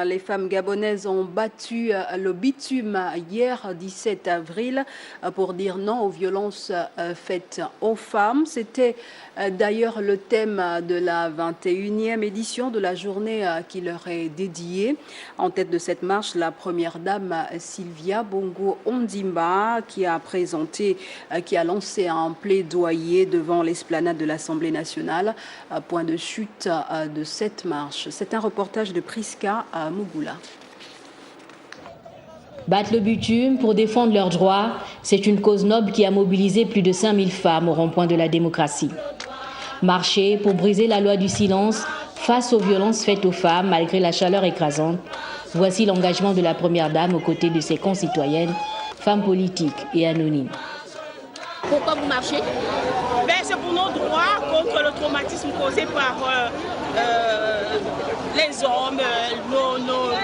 Les femmes gabonaises ont battu le bitume hier, 17 avril, pour dire non aux violences faites aux femmes. C'était d'ailleurs le thème de la 21e édition de la journée qui leur est dédiée. En tête de cette marche, la première dame Sylvia Bongo Ondimba qui a lancé un plaidoyer devant l'esplanade de l'Assemblée nationale. Point de chute de cette marche. C'est un reportage de Priska à Mugula. Battre le bitume pour défendre leurs droits, c'est une cause noble qui a mobilisé plus de 5000 femmes au rond-point de la démocratie. Marcher pour briser la loi du silence face aux violences faites aux femmes malgré la chaleur écrasante. Voici l'engagement de la première dame aux côtés de ses concitoyennes, femmes politiques et anonymes. Pourquoi vous marchez? C'est pour nos droits contre le traumatisme causé par les hommes,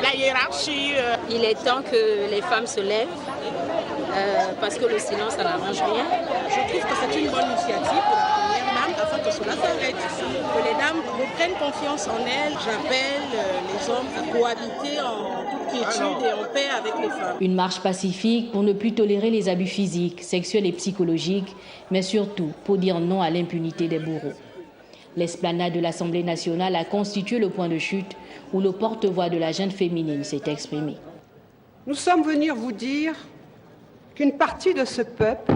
la hiérarchie. Il est temps que les femmes se lèvent parce que le silence, ça n'arrange rien. Je trouve que c'est une bonne initiative pour la première dame afin que cela s'arrête ici, que les dames reprennent confiance en elles. J'appelle les hommes à cohabiter en toute quiétude et en paix avec les femmes. Une marche pacifique pour ne plus tolérer les abus physiques, sexuels et psychologiques, mais surtout pour dire non à l'impunité des bourreaux. L'esplanade de l'Assemblée nationale a constitué le point de chute où le porte-voix de la jeune féminine s'est exprimé. Nous sommes venus vous dire qu'une partie de ce peuple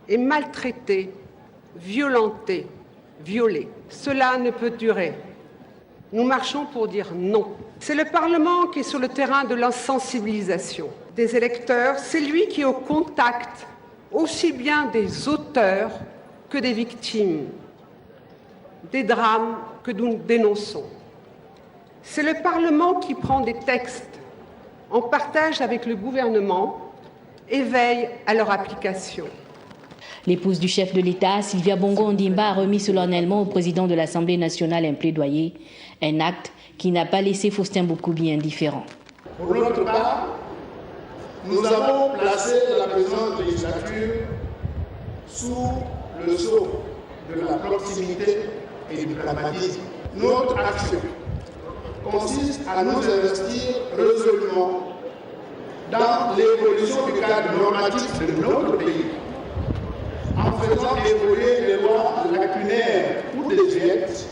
est maltraitée, violentée, violée. Cela ne peut durer. Nous marchons pour dire non. C'est le Parlement qui est sur le terrain de la sensibilisation des électeurs. C'est lui qui est au contact aussi bien des auteurs que des victimes, des drames que nous dénonçons. C'est le Parlement qui prend des textes en partage avec le gouvernement et veille à leur application. L'épouse du chef de l'État, Sylvia Bongo Ondimba, a remis solennellement au président de l'Assemblée nationale un plaidoyer, un acte qui n'a pas laissé Faustin Boukoubi indifférent. Pour notre part, nous avons placé la présente législature sous le sceau de la proximité et du pragmatisme. Notre action consiste à nous investir résolument dans l'évolution du cadre normatif de notre pays, en faisant évoluer les lois lacunaires ou désuètes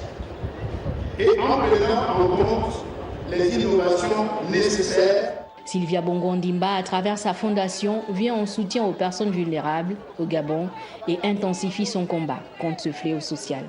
et en prenant en compte les innovations nécessaires. Sylvia Bongo Ondimba, à travers sa fondation, vient en soutien aux personnes vulnérables au Gabon et intensifie son combat contre ce fléau social.